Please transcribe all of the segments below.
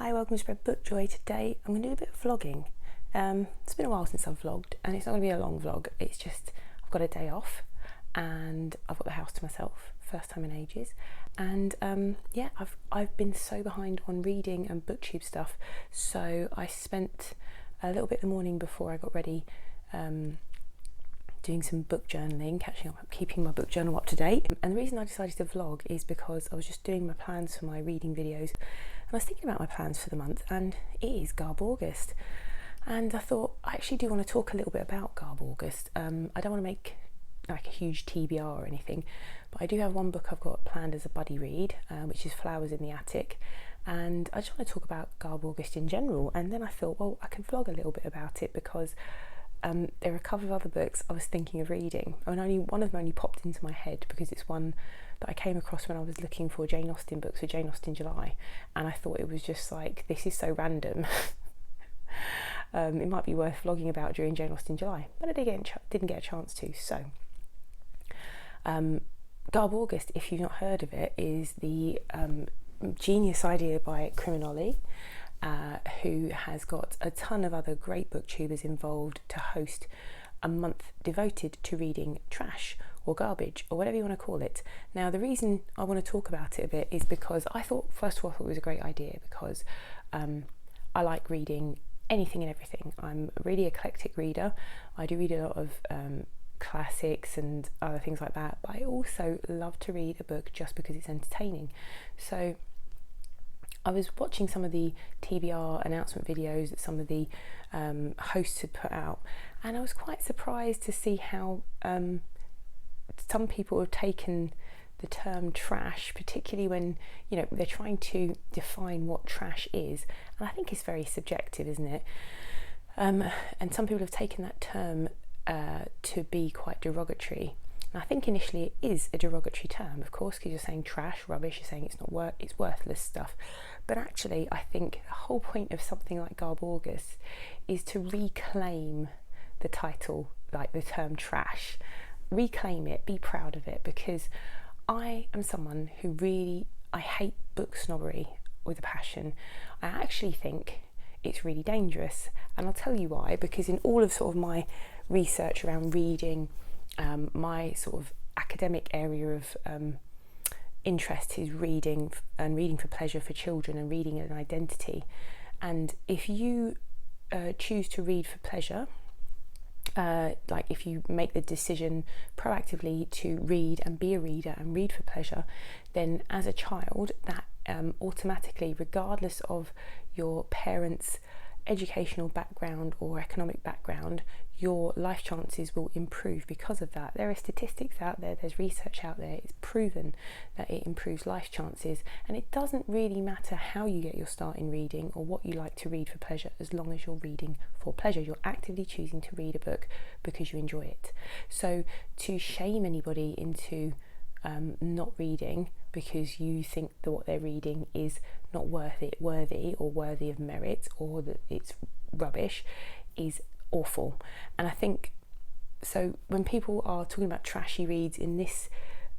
Hi, welcome to Spread Book Joy. Today I'm going to do a bit of vlogging. It's been a while since I've vlogged, and it's not going to be a long vlog. It's just I've got a day off and I've got the house to myself, first time in ages. And yeah, I've been so behind on reading and booktube stuff, so I spent a little bit of the morning before I got ready doing some book journaling, catching up, keeping my book journal up to date. And the reason I decided to vlog is because I was just doing my plans for my reading videos, and I was thinking about my plans for the month, and it is GarbAugust. And I thought I actually do want to talk a little bit about GarbAugust. I don't want to make like a huge TBR or anything, but I do have one book I've got planned as a buddy read, which is Flowers in the Attic, and I just want to talk about GarbAugust in general. And then I thought, well, I can vlog a little bit about it because there are a couple of other books I was thinking of reading, and only one of them only popped into my head because it's one that I came across when I was looking for Jane Austen books for Jane Austen July, and I thought it was just like, this is so random. It might be worth vlogging about during Jane Austen July, but I didn't get a chance to. So GarbAugust, if you've not heard of it, is the genius idea by Criminology, who has got a ton of other great booktubers involved to host a month devoted to reading trash or garbage or whatever you want to call it. Now, the reason I want to talk about it a bit is because I thought, first of all, it was a great idea because I like reading anything and everything. I'm a really eclectic reader. I do read a lot of classics and other things like that, but I also love to read a book just because it's entertaining. So I was watching some of the TBR announcement videos that some of the hosts had put out, and I was quite surprised to see how some people have taken the term trash, particularly when, you know, they're trying to define what trash is, and I think it's very subjective, isn't it? And some people have taken that term to be quite derogatory. And I think initially it is a derogatory term, of course, because you're saying trash, rubbish, you're saying it's worthless stuff. But actually, I think the whole point of something like GarbAugust is to reclaim the title, like the term trash. Reclaim it, be proud of it, because I am someone who I hate book snobbery with a passion. I actually think it's really dangerous, and I'll tell you why. Because in all of sort of my research around reading, my sort of academic area of interest is reading, and reading for pleasure for children, and reading as an identity. And if you choose to read for pleasure, like if you make the decision proactively to read and be a reader and read for pleasure, then as a child that automatically, regardless of your parents' educational background or economic background, your life chances will improve because of that. There are statistics out there, there's research out there, it's proven that it improves life chances, and it doesn't really matter how you get your start in reading or what you like to read for pleasure, as long as you're reading for pleasure. You're actively choosing to read a book because you enjoy it. So to shame anybody into not reading because you think that what they're reading is not worthy or worthy of merit, or that it's rubbish, is awful. And I think so when people are talking about trashy reads in this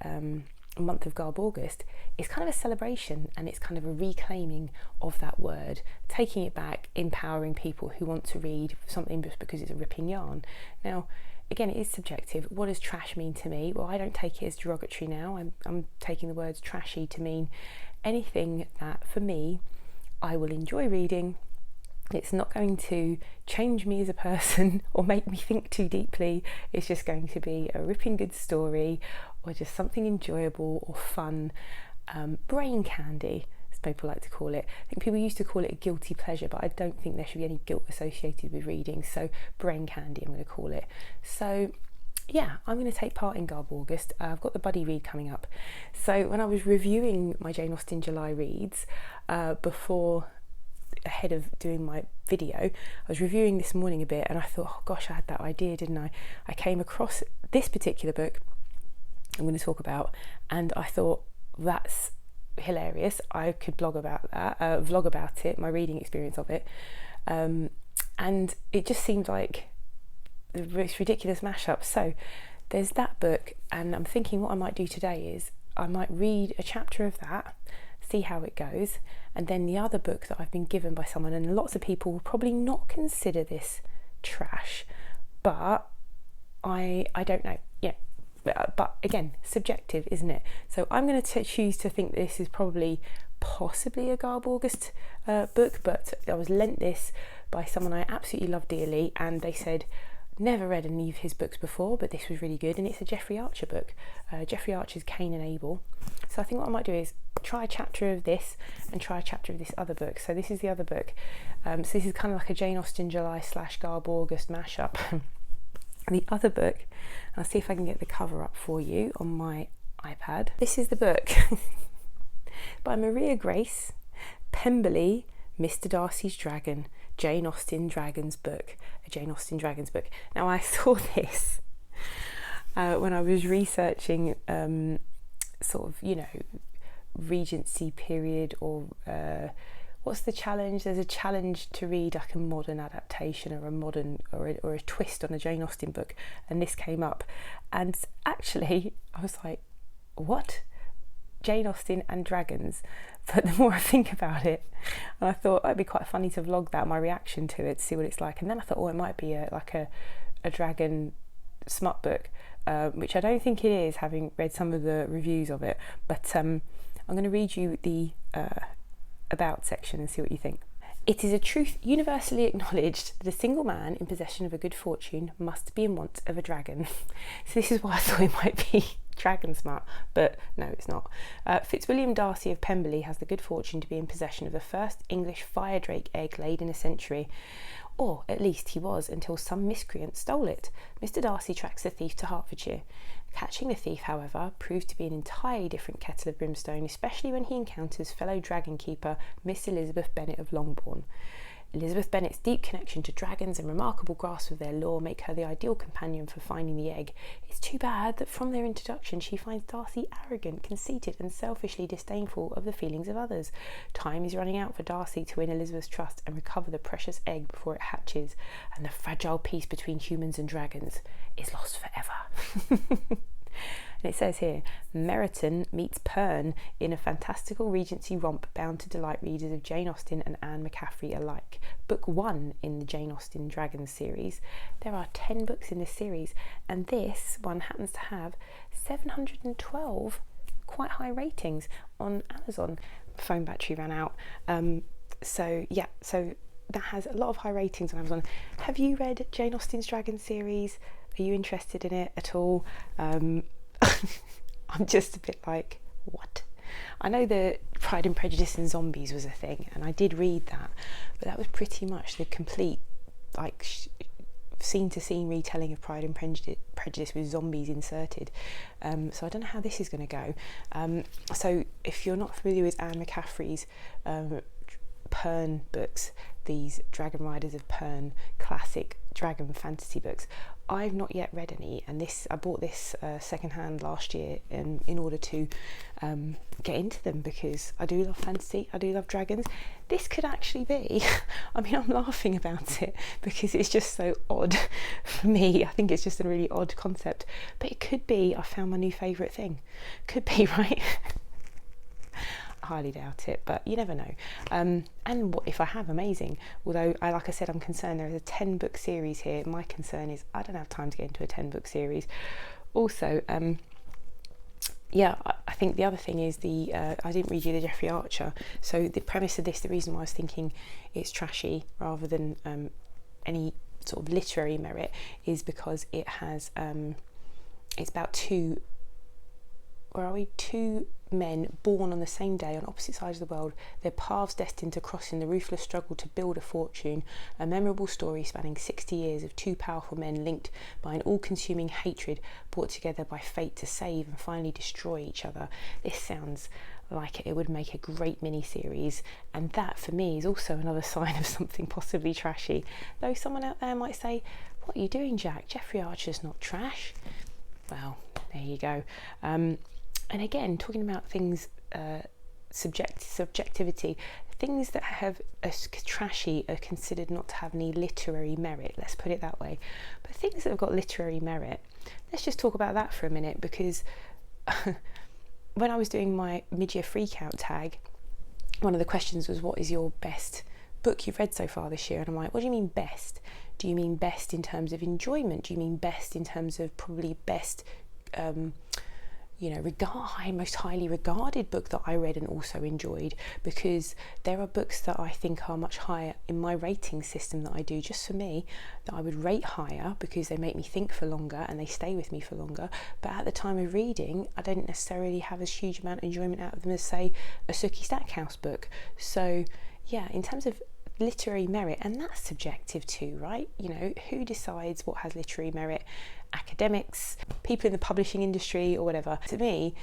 month of GarbAugust, it's kind of a celebration, and it's kind of a reclaiming of that word, taking it back, empowering people who want to read something just because it's a ripping yarn. Now, again, it is subjective. What does trash mean to me? Well, I don't take it as derogatory now. I'm taking the words trashy to mean anything that, for me, I will enjoy reading. It's not going to change me as a person or make me think too deeply. It's just going to be a ripping good story, or just something enjoyable or fun. Brain candy, as people like to call it. I think people used to call it a guilty pleasure, but I don't think there should be any guilt associated with reading. So brain candy, I'm going to call it. So yeah, I'm going to take part in GarbAugust. I've got the buddy read coming up. So when I was reviewing my Jane Austen July reads ahead of doing my video, I was reviewing this morning a bit, and I thought, oh gosh, I had that idea, didn't I? I came across this particular book I'm going to talk about, and I thought, that's hilarious. I could vlog about it, my reading experience of it, and it just seemed like the most ridiculous mashup. So there's that book, and I'm thinking what I might do today is I might read a chapter of that, see how it goes. And then the other book that I've been given by someone, and lots of people will probably not consider this trash, but I don't know. Yeah, but again, subjective, isn't it? So I'm going to choose to think this is possibly a GarbAugust book, but I was lent this by someone I absolutely love dearly, and they said, never read any of his books before, but this was really good, and it's a Jeffrey Archer book. Jeffrey Archer's Kane and Abel. So I think what I might do is try a chapter of this and try a chapter of this other book. So this is the other book. So this is kind of like a Jane Austen July / GarbAugust mashup. The other book, I'll see if I can get the cover up for you on my iPad. This is the book by Maria Grace Pemberley, Mr. Darcy's Dragon, Jane Austen Dragons book, a Jane Austen Dragons book. Now I saw this when I was researching sort of, Regency period, or what's the challenge? There's a challenge to read like a modern adaptation or a modern or a twist on a Jane Austen book, and this came up, and actually I was like, what? Jane Austen and dragons? But the more I think about it, and I thought it'd be quite funny to vlog that, my reaction to it, to see what it's like. And then I thought, it might be a dragon smut book, which I don't think it is, having read some of the reviews of it. But I'm going to read you the about section and see what you think. It is a truth universally acknowledged that a single man in possession of a good fortune must be in want of a dragon. So this is why I thought it might be dragon smart, but no, it's not. Fitzwilliam Darcy of Pemberley has the good fortune to be in possession of the first English fire drake egg laid in a century. Or at least he was, until some miscreant stole it. Mr. Darcy tracks the thief to Hertfordshire. Catching the thief, however, proved to be an entirely different kettle of brimstone, especially when he encounters fellow dragon keeper Miss Elizabeth Bennet of Longbourn. Elizabeth Bennet's deep connection to dragons and remarkable grasp of their lore make her the ideal companion for finding the egg. It's too bad that from their introduction she finds Darcy arrogant, conceited and selfishly disdainful of the feelings of others. Time is running out for Darcy to win Elizabeth's trust and recover the precious egg before it hatches, and the fragile peace between humans and dragons is lost forever. And it says here, Meryton meets Pern in a fantastical Regency romp bound to delight readers of Jane Austen and Anne McCaffrey alike. Book 1 in the Jane Austen Dragons series. There are 10 books in this series, and this one happens to have 712 quite high ratings on Amazon. Phone battery ran out. So that has a lot of high ratings on Amazon. Have you read Jane Austen's Dragons series? Are you interested in it at all? I'm just a bit like, what? I know that Pride and Prejudice and zombies was a thing, and I did read that, but that was pretty much the complete scene-to-scene retelling of Pride and Prejudice with zombies inserted. So I don't know how this is going to go. So if you're not familiar with Anne McCaffrey's Pern books, these Dragon Riders of Pern classic dragon fantasy books, I've not yet read any, and I bought this secondhand last year in order to get into them, because I do love fantasy, I do love dragons. This could actually be, I mean, I'm laughing about it because it's just so odd for me. I think it's just a really odd concept, but it could be I found my new favourite thing. Could be, right? I highly doubt it, but you never know. And what if I have? Amazing. Although, like I said, I'm concerned there is a 10-book series here. My concern is I don't have time to get into a 10-book series. Also, I think the other thing is I didn't read you the Jeffrey Archer. So the premise of this, the reason why I was thinking it's trashy rather than any sort of literary merit, is because it has it's about two men born on the same day on opposite sides of the world, their paths destined to cross in the ruthless struggle to build a fortune, a memorable story spanning 60 years of two powerful men linked by an all-consuming hatred, brought together by fate to save and finally destroy each other. This sounds like it would make a great mini-series, and that for me is also another sign of something possibly trashy. Though someone out there might say, what are you doing, Jack? Jeffrey Archer's not trash. Well, there you go. And again, talking about things, subjectivity, things that have trashy are considered not to have any literary merit, let's put it that way. But things that have got literary merit, let's just talk about that for a minute, because when I was doing my mid-year freak out tag, one of the questions was, what is your best book you've read so far this year? And I'm like, what do you mean best? Do you mean best in terms of enjoyment? Do you mean best in terms of probably best, most highly regarded book that I read and also enjoyed? Because there are books that I think are much higher in my rating system that I do just for me, that I would rate higher because they make me think for longer and they stay with me for longer. But at the time of reading, I don't necessarily have as huge amount of enjoyment out of them as, say, a Sookie Stackhouse book. So yeah, in terms of literary merit, and that's subjective too, right? Who decides what has literary merit? Academics, people in the publishing industry, or whatever. To me,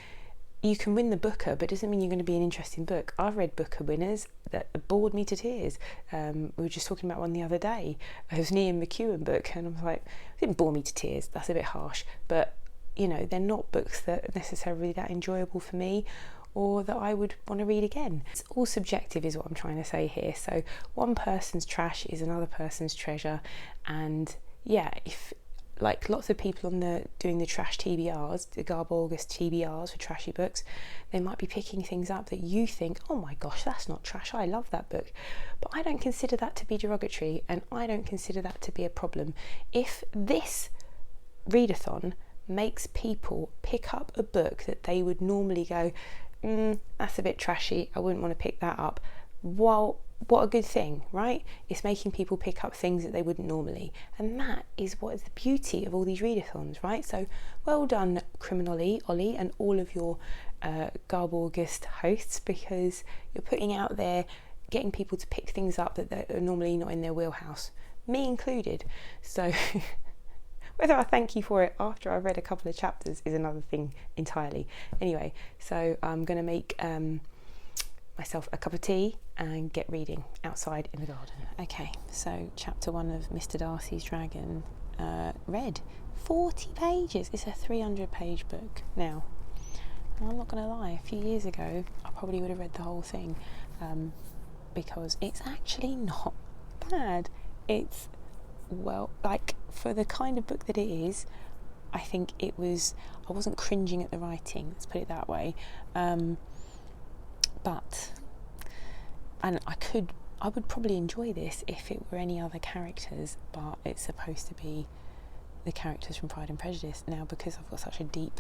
you can win the Booker, but it doesn't mean you're going to be an interesting book. I've read Booker winners that bored me to tears. We were just talking about one the other day. It was an Ian McEwan book, and I was like, it didn't bore me to tears, that's a bit harsh, but they're not books that are necessarily that enjoyable for me, or that I would want to read again. It's all subjective is what I'm trying to say here. So one person's trash is another person's treasure. And yeah, if like lots of people doing the trash TBRs, the GarbAugust TBRs for trashy books, they might be picking things up that you think, oh my gosh, that's not trash, I love that book. But I don't consider that to be derogatory, and I don't consider that to be a problem. If this readathon makes people pick up a book that they would normally go, that's a bit trashy, I wouldn't want to pick that up. Well, what a good thing, right? It's making people pick up things that they wouldn't normally. And that is what is the beauty of all these readathons, right? So well done, Criminally, Ollie, and all of your GarbAugust hosts, because you're putting out there, getting people to pick things up that are normally not in their wheelhouse, me included. So whether I thank you for it after I've read a couple of chapters is another thing entirely. Anyway, so I'm going to make myself a cup of tea and get reading outside in the garden. Okay, so chapter 1 of Mr. Darcy's Dragon, read 40 pages. It's a 300-page book. Now, I'm not going to lie, a few years ago I probably would have read the whole thing, because it's actually not bad. It's, well, like, for the kind of book that it is, I think I wasn't cringing at the writing, let's put it that way. But I would probably enjoy this if it were any other characters, but it's supposed to be the characters from Pride and Prejudice. Now, because I've got such a deep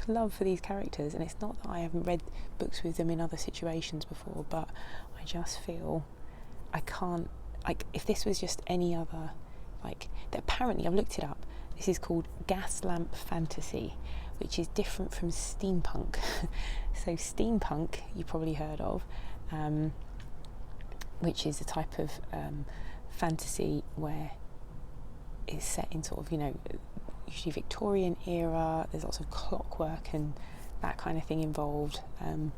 love for these characters, and it's not that I haven't read books with them in other situations before, but I just feel I can't, like, if this was just any other, like, apparently I've looked it up, this is called gas lamp fantasy, which is different from steampunk. So steampunk you probably heard of, which is a type of fantasy where it's set in sort of, usually Victorian era, there's lots of clockwork and that kind of thing involved. I'm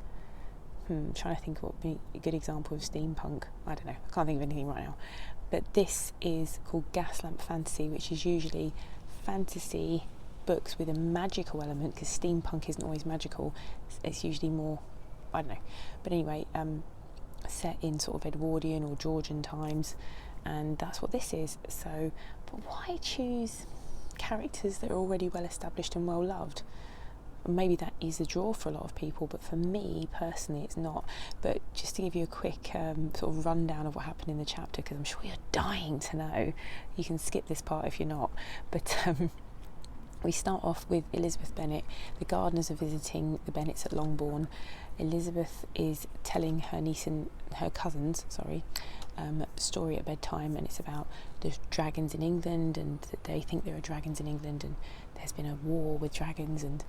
trying to think of what would be a good example of steampunk. I don't know, I can't think of anything right now. But this is called gas lamp fantasy, which is usually fantasy books with a magical element, because steampunk isn't always magical, it's usually more, I don't know, but anyway, set in sort of Edwardian or Georgian times, and that's what this is. So, but why choose characters that are already well established and well loved? Maybe that is a draw for a lot of people, but for me personally it's not. But just to give you a quick sort of rundown of what happened in the chapter, because I'm sure you're dying to know, you can skip this part if you're not, but we start off with Elizabeth Bennet. The Gardiners are visiting the Bennets at Longbourn. Elizabeth is telling her niece and her cousins, story at bedtime, and it's about the dragons in England, and that they think there are dragons in England, and there's been a war with dragons, and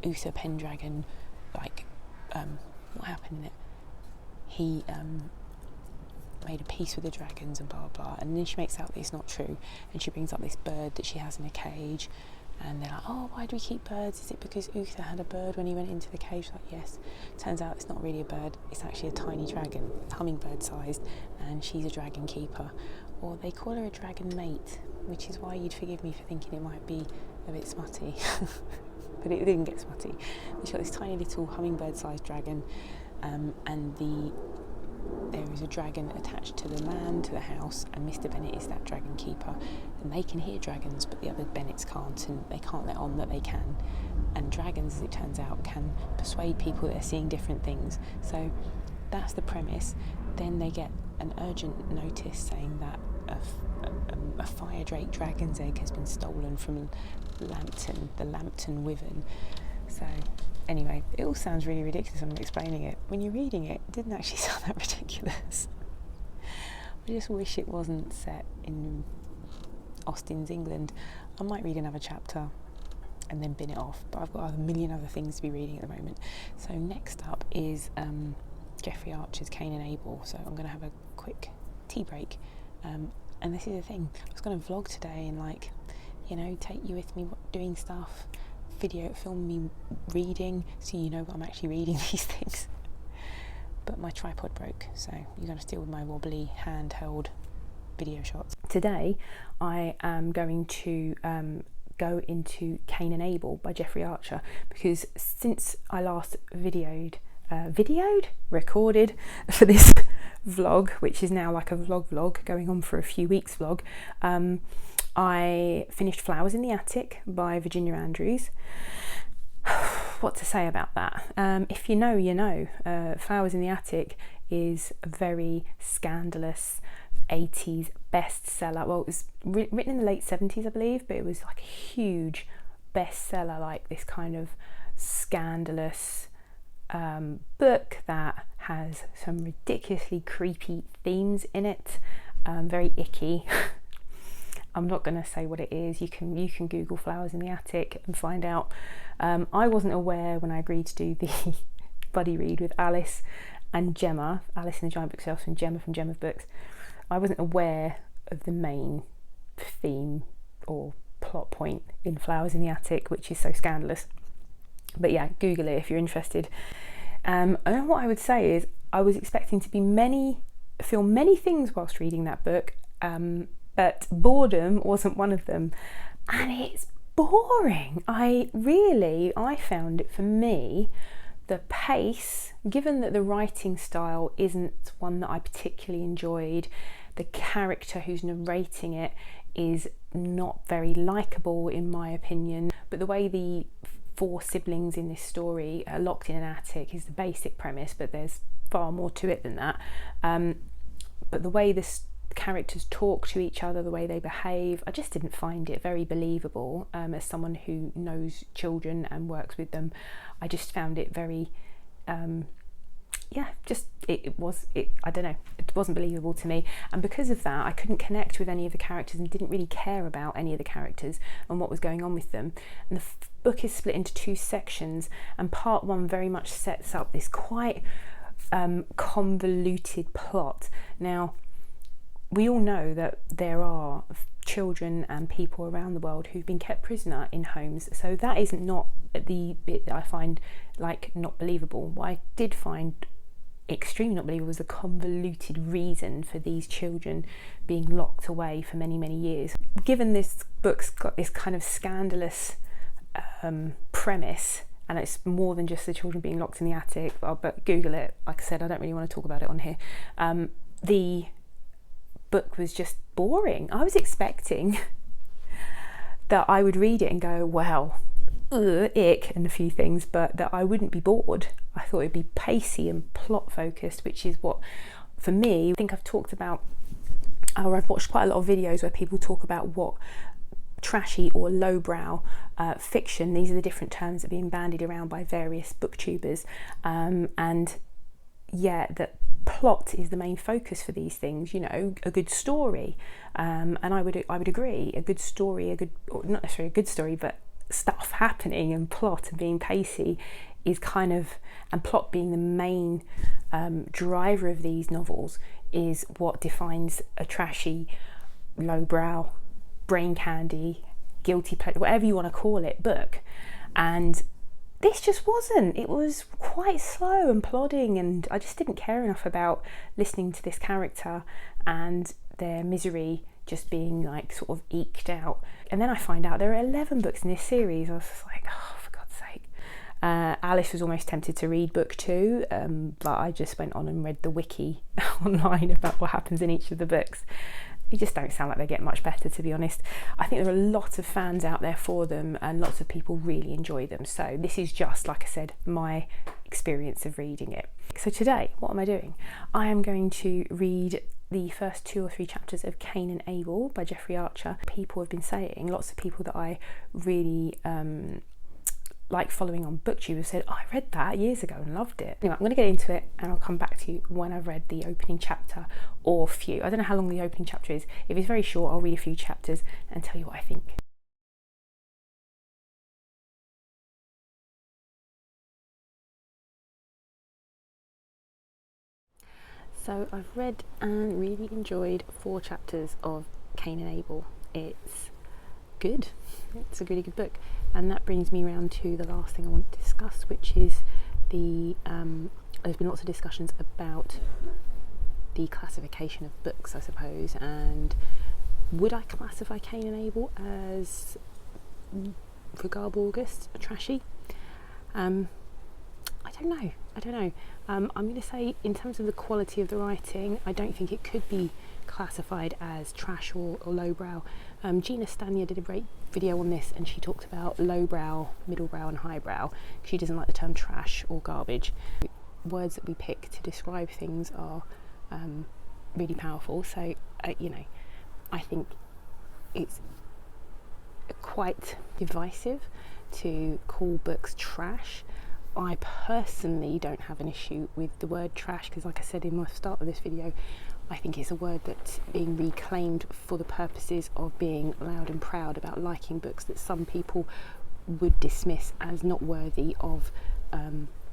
Uther Pendragon, what happened in it? He made a peace with the dragons and blah blah, and then she makes out that it's not true, and she brings up this bird that she has in a cage, and they're like, oh, why do we keep birds? Is it because Uther had a bird when he went into the cage? Like, yes. Turns out it's not really a bird, it's actually a tiny dragon, hummingbird sized, and she's a dragon keeper, or they call her a dragon mate, which is why you'd forgive me for thinking it might be a bit smutty. But it didn't get smutty. She's got this tiny little hummingbird sized dragon, and there is a dragon attached to the man, to the house, and Mr. Bennet is that dragon keeper, and they can hear dragons, but the other Bennets can't, and they can't let on that they can. and dragons, as it turns out, can persuade people that they're seeing different things. So that's the premise. Then they get an urgent notice saying that a fire drake dragon's egg has been stolen from Lambton, the Lambton Wyvern. So anyway, it all sounds really ridiculous when I'm explaining it. When you're reading it, it didn't actually sound that ridiculous. I just wish it wasn't set in Austen's England. I might read another chapter and then bin it off, but I've got a million other things to be reading at the moment. So next up is Jeffrey Archer's Kane and Abel. So I'm going to have a quick tea break. And this is the thing, I was going to vlog today and, like, you know, take you with me doing stuff, film me reading, so you know I'm actually reading these things. But my tripod broke, so you're going to deal with my wobbly handheld video shots. Today I am going to go into Kane and Abel by Jeffrey Archer, because since I last recorded for this vlog, which is now like a vlog going on for a few weeks vlog, I finished Flowers in the Attic by Virginia Andrews. What to say about that? If you know, you know. Flowers in the Attic is a very scandalous 80s bestseller. Well, it was written in the late 70s, I believe, but it was like a huge bestseller, like this kind of scandalous book that has some ridiculously creepy themes in it, very icky. I'm not going to say what it is. You can Google Flowers in the Attic and find out. I wasn't aware when I agreed to do the buddy read with Alice and Gemma, Alice in the Giant Bookshelf and Gemma from Gemma's Books. I wasn't aware of the main theme or plot point in Flowers in the Attic, which is so scandalous. But yeah, Google it if you're interested. And what I would say is I was expecting to feel many things whilst reading that book, but boredom wasn't one of them. And it's boring. I found it, for me, the pace, given that the writing style isn't one that I particularly enjoyed, the character who's narrating it is not very likeable in my opinion, but the way the 4 siblings in this story are locked in an attic is the basic premise, but there's far more to it than that. But the way the characters talk to each other, the way they behave, I just didn't find it very believable. As someone who knows children and works with them, I just found it very it wasn't believable to me, and because of that I couldn't connect with any of the characters and didn't really care about any of the characters and what was going on with them. And the book is split into 2 sections, and part 1 very much sets up this quite convoluted plot. Now, we all know that there are children and people around the world who've been kept prisoner in homes, so that is not the bit that I find like not believable. What I did find extremely not believable was the convoluted reason for these children being locked away for many, many years. Given this book's got this kind of scandalous premise, and it's more than just the children being locked in the attic, but Google it. Like I said, I don't really want to talk about it on here. The book was just boring. I was expecting that I would read it and go, well, ick, and a few things, but that I wouldn't be bored. I thought it'd be pacey and plot focused, which is what, for me, I think I've talked about, or I've watched quite a lot of videos where people talk about what trashy or lowbrow fiction, these are the different terms that are being bandied around by various booktubers, and yeah, that plot is the main focus for these things, you know, a good story, and I would agree, a good story, not necessarily a good story, but stuff happening and plot and being pacey is kind of, and plot being the main driver of these novels is what defines a trashy, lowbrow, brain candy, guilty pleasure, whatever you want to call it, book. And this just wasn't. It was quite slow and plodding, and I just didn't care enough about listening to this character and their misery just being like sort of eked out. And then I find out there are 11 books in this series. I was just like, oh, for God's sake. Alice was almost tempted to read book 2, but I just went on and read the wiki online about what happens in each of the books. they just don't sound like they get much better, to be honest. I think there are lots of fans out there for them and lots of people really enjoy them. So this is just, like I said, my experience of reading it. So today, what am I doing? I am going to read the first 2 or 3 chapters of Kane and Abel by Jeffrey Archer. People have been saying, lots of people that I really like following on BookTube have said, oh, I read that years ago and loved it. Anyway, I'm going to get into it and I'll come back to you when I've read the opening chapter or few. I don't know how long the opening chapter is. If it's very short, I'll read a few chapters and tell you what I think. So I've read and really enjoyed 4 chapters of Kane and Abel. It's good. It's a really good book. And that brings me around to the last thing I want to discuss, which is the there's been lots of discussions about the classification of books, I suppose, and would I classify Kane and Abel as, for GarbAugust, trashy? I don't know. I'm going to say, in terms of the quality of the writing, I don't think it could be classified as trash or lowbrow. Jane Austen did a great video on this, and she talked about lowbrow, middlebrow and highbrow. She doesn't like the term trash or garbage. Words that we pick to describe things are really powerful. So, I think it's quite divisive to call books trash. I personally don't have an issue with the word trash because, like I said in the start of this video, I think it's a word that's being reclaimed for the purposes of being loud and proud about liking books that some people would dismiss as not worthy of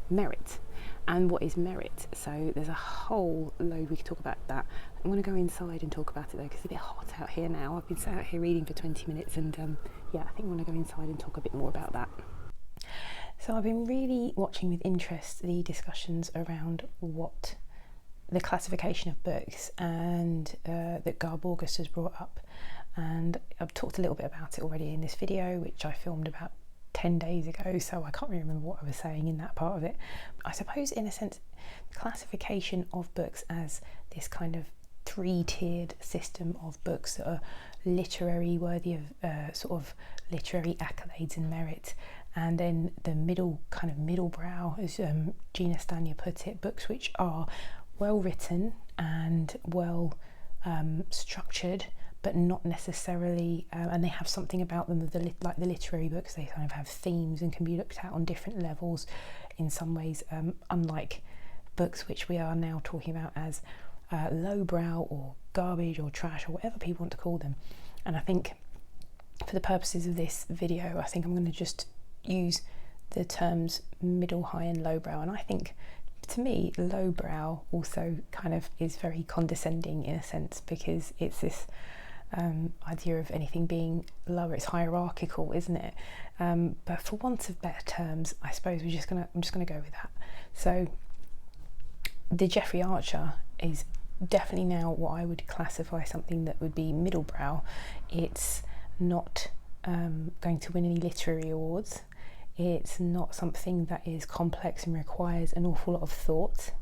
merit. And what is merit? So there's a whole load we could talk about that. I'm going to go inside and talk about it though, because it's a bit hot out here now. I've been sat out here reading for 20 minutes and I think I'm going to go inside and talk a bit more about that. So I've been really watching with interest the discussions around what the classification of books and that GarbAugust has brought up, and I've talked a little bit about it already in this video, which I filmed about 10 days ago, so I can't really remember what I was saying in that part of it. I suppose, in a sense, classification of books as this kind of 3-tiered system of books that are literary, worthy of sort of literary accolades and merit, and then the middle brow, as Jane Austen put it, books which are well written and well structured, but not necessarily, and they have something about them like the literary books. They kind of have themes and can be looked at on different levels in some ways, unlike books which we are now talking about as lowbrow or garbage or trash or whatever people want to call them. And I think for the purposes of this video, I think I'm going to just use the terms middle, high and lowbrow. And I think, to me, lowbrow also kind of is very condescending in a sense, because it's this idea of anything being lower. It's hierarchical, isn't it? But for want of better terms, I suppose I'm just gonna go with that. So the Jeffrey Archer is definitely now what I would classify something that would be middlebrow. It's not going to win any literary awards. It's not something that is complex and requires an awful lot of thought,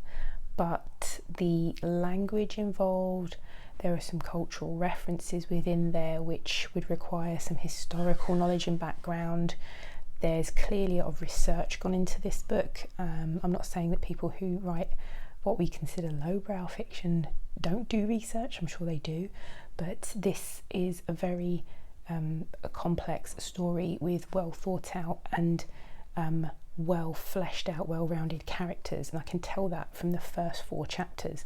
but the language involved, there are some cultural references within there which would require some historical knowledge and background. There's clearly a lot of research gone into this book. I'm not saying that people who write what we consider lowbrow fiction don't do research. I'm sure they do, but this is a very a complex story with well thought out and well fleshed out, well-rounded characters, and I can tell that from the first 4 chapters.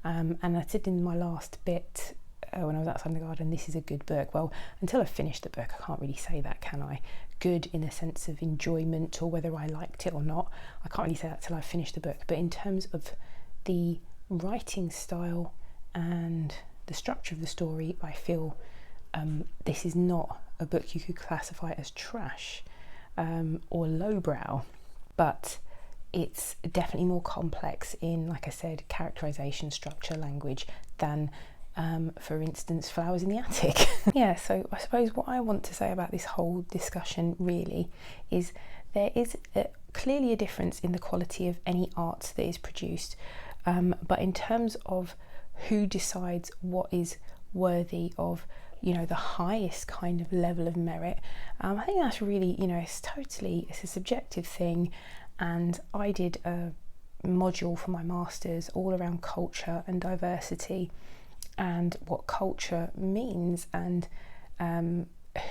And I said in my last bit when I was outside in the garden, this is a good book. Well, until I finished the book, I can't really say that, can I? Good in a sense of enjoyment, or whether I liked it or not, I can't really say that till I finished the book. But in terms of the writing style and the structure of the story, I feel this is not a book you could classify as trash or lowbrow, but it's definitely more complex in, like I said, characterization, structure, language than for instance Flowers in the Attic. Yeah, so I suppose what I want to say about this whole discussion really is there is clearly a difference in the quality of any art that is produced, but in terms of who decides what is worthy of, you know, the highest kind of level of merit. I think that's really, you know, it's a subjective thing. And I did a module for my master's all around culture and diversity and what culture means, and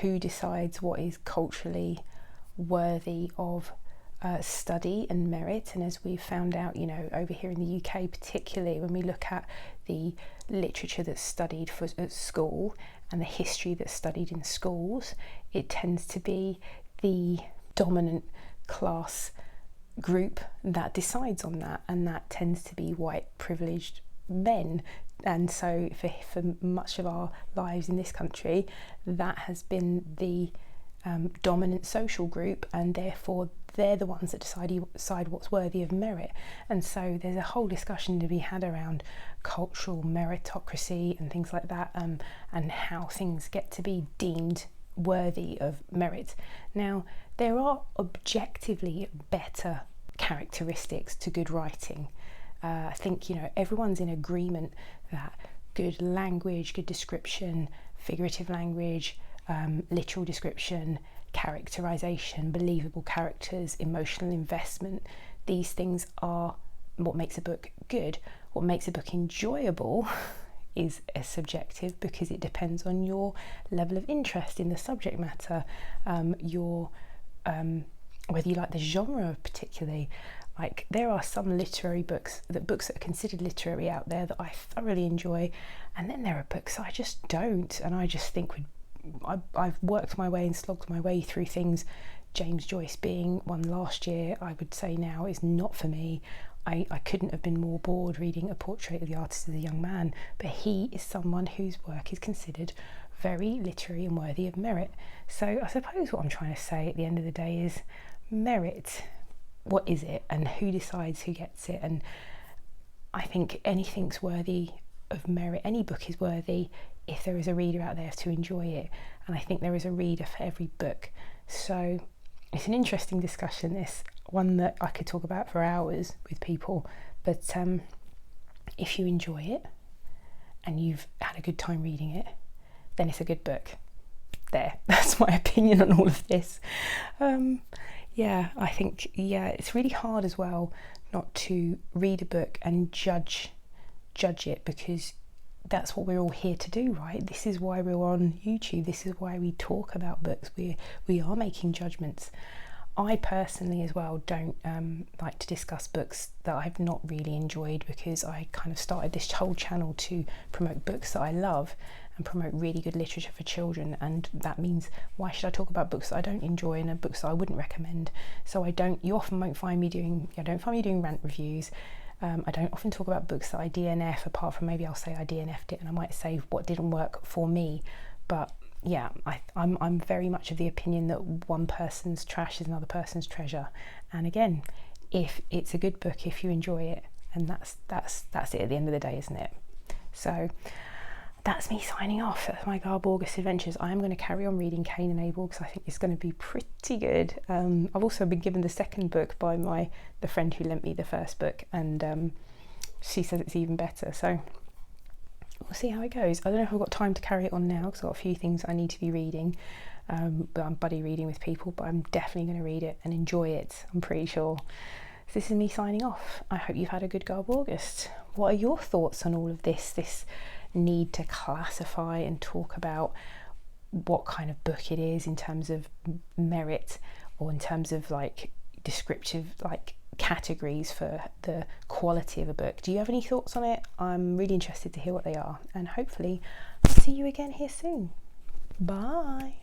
who decides what is culturally worthy of study and merit. And as we've found out, you know, over here in the UK particularly, when we look at the literature that's studied at school and the history that's studied in schools, it tends to be the dominant class group that decides on that, and that tends to be white privileged men. And so for much of our lives in this country, that has been the dominant social group, and therefore they're the ones that decide what's worthy of merit. And so there's a whole discussion to be had around cultural meritocracy and things like that, and how things get to be deemed worthy of merit. Now, there are objectively better characteristics to good writing. I think, you know, everyone's in agreement that good language, good description, figurative language, literal description, characterization, believable characters, emotional investment, these things are what makes a book good. What makes a book enjoyable is subjective, because it depends on your level of interest in the subject matter, whether you like the genre particularly. Like, there are some literary books that are considered literary out there that I thoroughly enjoy, and then there are books I just don't, and I just think I've worked my way and slogged my way through things. James Joyce being one last year, I would say now is not for me. I couldn't have been more bored reading A Portrait of the Artist as a Young Man, but he is someone whose work is considered very literary and worthy of merit. So I suppose what I'm trying to say at the end of the day is merit. What is it, and who decides who gets it? And I think anything's worthy of merit. Any book is worthy if there is a reader out there to enjoy it, and I think there is a reader for every book. So it's an interesting discussion, this one that I could talk about for hours with people, but if you enjoy it and you've had a good time reading it, then it's a good book. That's my opinion on all of this. I think it's really hard as well not to read a book and judge it, because that's what we're all here to do, right? This is why we're on YouTube. This is why we talk about books. We are making judgments. I personally as well don't like to discuss books that I've not really enjoyed, because I kind of started this whole channel to promote books that I love and promote really good literature for children, and that means why should I talk about books that I don't enjoy and books that I wouldn't recommend? So you often won't find me doing rant reviews. I don't often talk about books that I DNF, apart from maybe I'll say I DNF'd it and I might say what didn't work for me. But yeah, I'm very much of the opinion that one person's trash is another person's treasure. And again, if it's a good book, if you enjoy it, and that's it at the end of the day, isn't it? So that's me signing off. That's my GarbAugust adventures. I am going to carry on reading Kane and Abel, because I think it's going to be pretty good. I've also been given the second book by the friend who lent me the first book, and she says it's even better. So we'll see how it goes. I don't know if I've got time to carry it on now, because I've got a few things I need to be reading. But I'm buddy reading with people, but I'm definitely going to read it and enjoy it, I'm pretty sure. So this is me signing off. I hope you've had a good GarbAugust. What are your thoughts on all of this need to classify and talk about what kind of book it is in terms of merit, or in terms of like descriptive like categories for the quality of a book? Do you have any thoughts on it? I'm really interested to hear what they are, and hopefully I'll see you again here soon. Bye.